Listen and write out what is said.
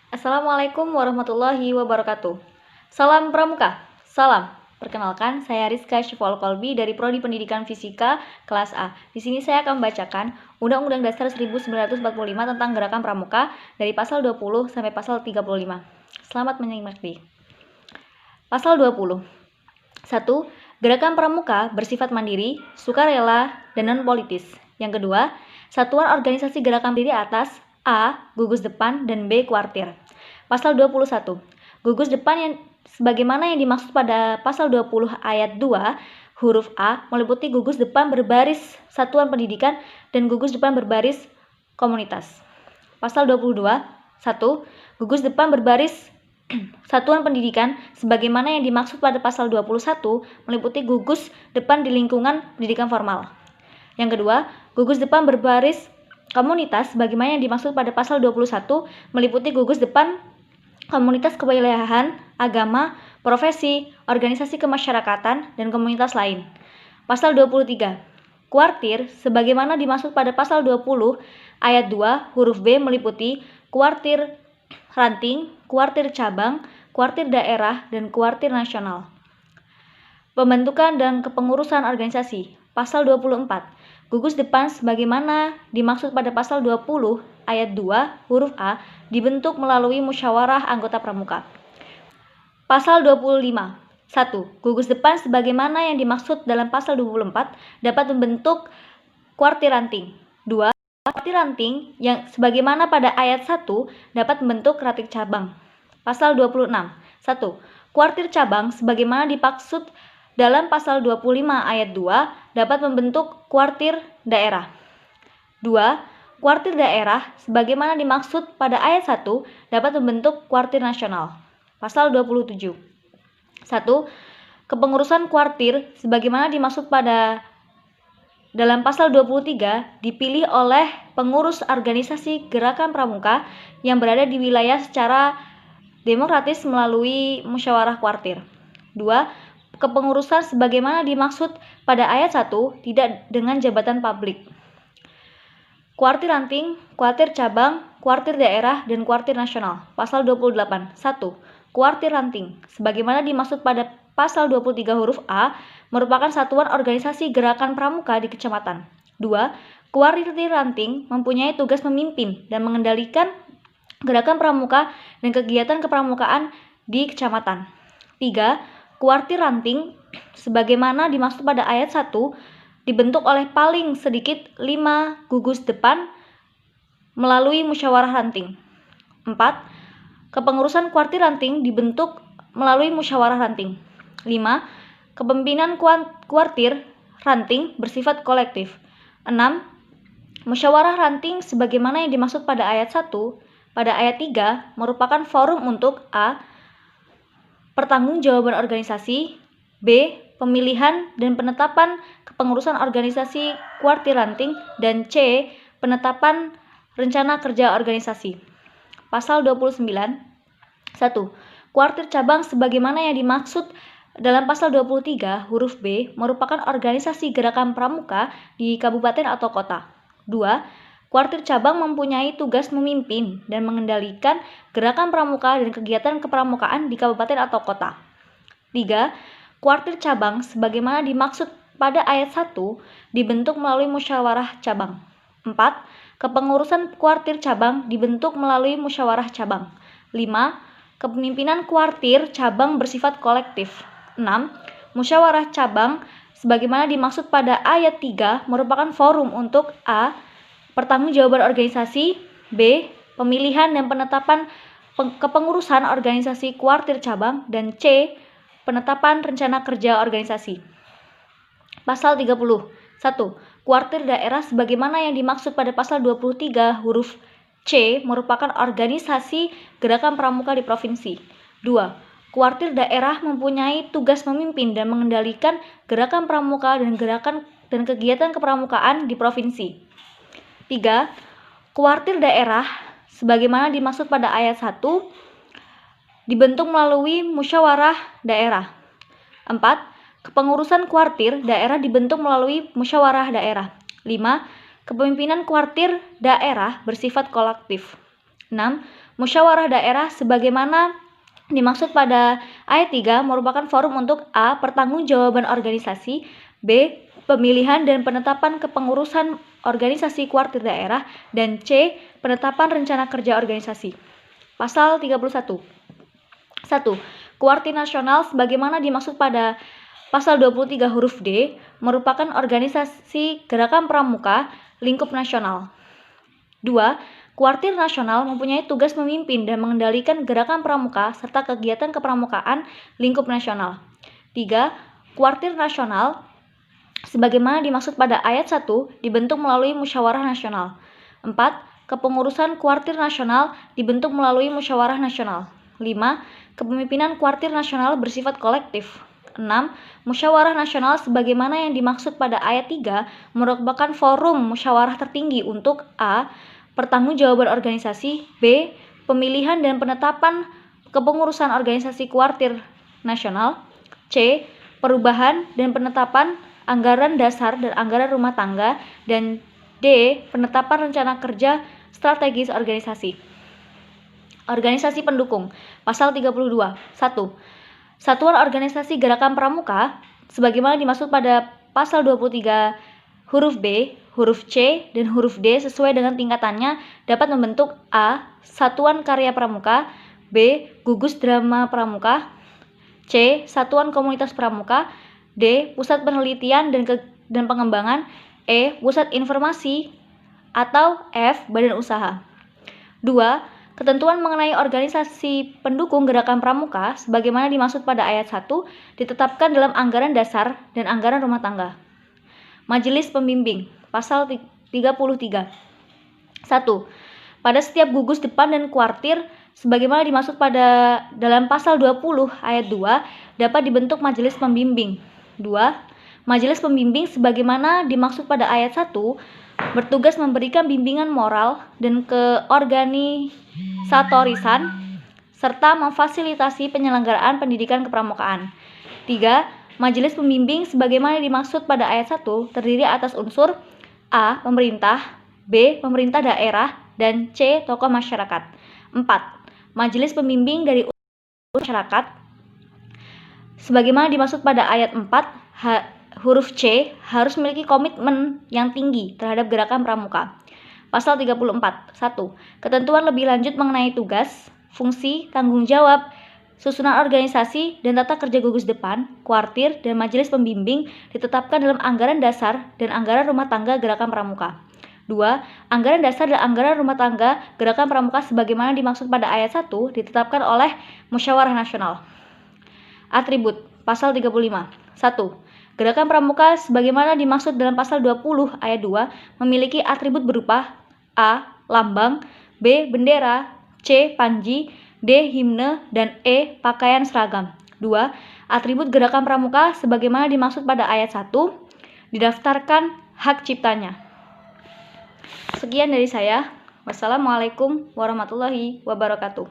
Assalamualaikum warahmatullahi wabarakatuh. Salam Pramuka. Salam. Perkenalkan, saya Rizka Syiful Kolbi dari Prodi Pendidikan Fisika kelas A. Di sini saya akan membacakan Undang-Undang Dasar 1945 tentang Gerakan Pramuka dari pasal 20 sampai pasal 35. Selamat menyimak. Pasal 20. 1. Gerakan Pramuka bersifat mandiri, sukarela, dan non-politis. Yang kedua, satuan organisasi gerakan berdiri atas A. Gugus depan dan B. Kuartir. Pasal 21. Gugus depan yang sebagaimana yang dimaksud pada pasal 20 ayat 2 huruf A meliputi gugus depan berbaris satuan pendidikan dan gugus depan berbaris komunitas. Pasal 22. 1. Gugus depan berbaris satuan pendidikan sebagaimana yang dimaksud pada pasal 21 meliputi gugus depan di lingkungan pendidikan formal. Yang kedua, gugus depan berbaris komunitas sebagaimana yang dimaksud pada pasal 21 meliputi gugus depan komunitas kewilayahan, agama, profesi, organisasi kemasyarakatan, dan komunitas lain. Pasal 23. Kuartir sebagaimana dimaksud pada pasal 20 ayat 2 huruf B meliputi kuartir ranting, kuartir cabang, kuartir daerah, dan kuartir nasional. Pembentukan dan kepengurusan organisasi. Pasal 24. Gugus depan sebagaimana dimaksud pada pasal 20 ayat 2 huruf A dibentuk melalui musyawarah anggota pramuka. Pasal 25. 1. Gugus depan sebagaimana yang dimaksud dalam pasal 24 dapat membentuk kuartir ranting. 2. Kuartir ranting yang sebagaimana pada ayat 1 dapat membentuk ranting cabang. Pasal 26. 1. Kuartir cabang sebagaimana dimaksud dalam pasal 25 ayat 2 dapat membentuk kuartir daerah. 2. Kuartir daerah sebagaimana dimaksud pada ayat 1 dapat membentuk kuartir nasional. Pasal 27. 1. Kepengurusan kuartir sebagaimana dimaksud pada dalam pasal 23 dipilih oleh pengurus organisasi gerakan pramuka yang berada di wilayah secara demokratis melalui musyawarah kuartir. 2. Kepengurusan sebagaimana dimaksud pada ayat 1 tidak dengan jabatan publik. Kuartir ranting, kuartir cabang, kuartir daerah, dan kuartir nasional. Pasal 28. 1. Kuartir ranting sebagaimana dimaksud pada pasal 23 huruf A merupakan satuan organisasi gerakan pramuka di kecamatan. 2. Kuartir ranting mempunyai tugas memimpin dan mengendalikan gerakan pramuka dan kegiatan kepramukaan di kecamatan. 3. Kuartir ranting sebagaimana dimaksud pada ayat 1 dibentuk oleh paling sedikit 5 gugus depan melalui musyawarah ranting. 4. Kepengurusan kuartir ranting dibentuk melalui musyawarah ranting. 5. Kepemimpinan kuartir ranting bersifat kolektif. 6. Musyawarah ranting sebagaimana yang dimaksud pada ayat 1 pada ayat 3 merupakan forum untuk A. Pertanggungjawaban organisasi, B. Pemilihan dan penetapan kepengurusan organisasi kuartir ranting, dan C. Penetapan rencana kerja organisasi. Pasal 29. 1. Kuartir cabang sebagaimana yang dimaksud dalam pasal 23 huruf B merupakan organisasi gerakan pramuka di kabupaten atau kota. 2. Kuartir cabang mempunyai tugas memimpin dan mengendalikan gerakan pramuka dan kegiatan kepramukaan di kabupaten atau kota. 3. Kuartir cabang sebagaimana dimaksud pada ayat 1 dibentuk melalui musyawarah cabang. 4. Kepengurusan kuartir cabang dibentuk melalui musyawarah cabang. 5. Kepemimpinan kuartir cabang bersifat kolektif. 6. Musyawarah cabang sebagaimana dimaksud pada ayat 3 merupakan forum untuk A. Pertanggungjawaban organisasi, B. Pemilihan dan penetapan kepengurusan organisasi kuartir cabang, dan C. Penetapan rencana kerja organisasi. Pasal 30. 1. Kuartir daerah sebagaimana yang dimaksud pada pasal 23 huruf C merupakan organisasi gerakan pramuka di provinsi. 2. Kuartir daerah mempunyai tugas memimpin dan mengendalikan gerakan pramuka dan kegiatan kepramukaan di provinsi. 3. Kuartir daerah sebagaimana dimaksud pada ayat 1 dibentuk melalui musyawarah daerah. 4. Kepengurusan kuartir daerah dibentuk melalui musyawarah daerah. 5. Kepemimpinan kuartir daerah bersifat kolektif. 6. Musyawarah daerah sebagaimana dimaksud pada ayat 3 merupakan forum untuk A. Pertanggungjawaban organisasi, B. Pemilihan dan penetapan kepengurusan organisasi kuartir daerah, dan C. Penetapan rencana kerja organisasi. Pasal 31. 1. Kuartir nasional sebagaimana dimaksud pada Pasal 23 huruf D merupakan organisasi gerakan pramuka lingkup nasional. 2. Kuartir nasional mempunyai tugas memimpin dan mengendalikan gerakan pramuka serta kegiatan kepramukaan lingkup nasional. 3. Kuartir nasional sebagaimana dimaksud pada ayat 1 dibentuk melalui musyawarah nasional. 4. Kepengurusan kuartir nasional dibentuk melalui musyawarah nasional. 5. Kepemimpinan kuartir nasional bersifat kolektif. 6. Musyawarah nasional sebagaimana yang dimaksud pada ayat 3 merupakan forum musyawarah tertinggi untuk A. Pertanggungjawaban organisasi, B. Pemilihan dan penetapan kepengurusan organisasi kuartir nasional, C. Perubahan dan penetapan anggaran dasar dan anggaran rumah tangga, dan D. Penetapan rencana kerja strategis organisasi. Organisasi pendukung. Pasal 32. 1. Satuan organisasi gerakan pramuka sebagaimana dimaksud pada Pasal 23 huruf B, huruf C, dan huruf D sesuai dengan tingkatannya dapat membentuk A. Satuan karya pramuka, B. Gugus drama pramuka, C. Satuan komunitas pramuka, D. Pusat penelitian dan pengembangan, E. Pusat informasi, atau F. Badan usaha. 2. Ketentuan mengenai organisasi pendukung gerakan pramuka sebagaimana dimaksud pada ayat 1 ditetapkan dalam anggaran dasar dan anggaran rumah tangga. Majelis Pembimbing. Pasal 33. 1. Pada setiap gugus depan dan kuartir sebagaimana dimaksud pada dalam Pasal 20 ayat 2 dapat dibentuk majelis pembimbing. 2. Majelis pembimbing sebagaimana dimaksud pada ayat 1 bertugas memberikan bimbingan moral dan keorganisatorisan serta memfasilitasi penyelenggaraan pendidikan kepramukaan. 3. Majelis pembimbing sebagaimana dimaksud pada ayat 1 terdiri atas unsur A. Pemerintah, B. Pemerintah daerah, dan C. Tokoh masyarakat. 4. Majelis pembimbing dari masyarakat sebagaimana dimaksud pada ayat 4 huruf C harus memiliki komitmen yang tinggi terhadap gerakan pramuka. Pasal 34. 1. Ketentuan lebih lanjut mengenai tugas, fungsi, tanggung jawab, susunan organisasi, dan tata kerja gugus depan, kuartir, dan majelis pembimbing ditetapkan dalam anggaran dasar dan anggaran rumah tangga gerakan pramuka. 2. Anggaran dasar dan anggaran rumah tangga gerakan pramuka sebagaimana dimaksud pada ayat 1 ditetapkan oleh musyawarah nasional. Atribut. Pasal 35. 1. Gerakan pramuka sebagaimana dimaksud dalam Pasal 20 ayat 2 memiliki atribut berupa A. Lambang, B. Bendera, C. Panji, D. Himne, dan E. Pakaian seragam. 2. Atribut gerakan pramuka sebagaimana dimaksud pada ayat 1 didaftarkan hak ciptanya. Sekian dari saya. Wassalamualaikum warahmatullahi wabarakatuh.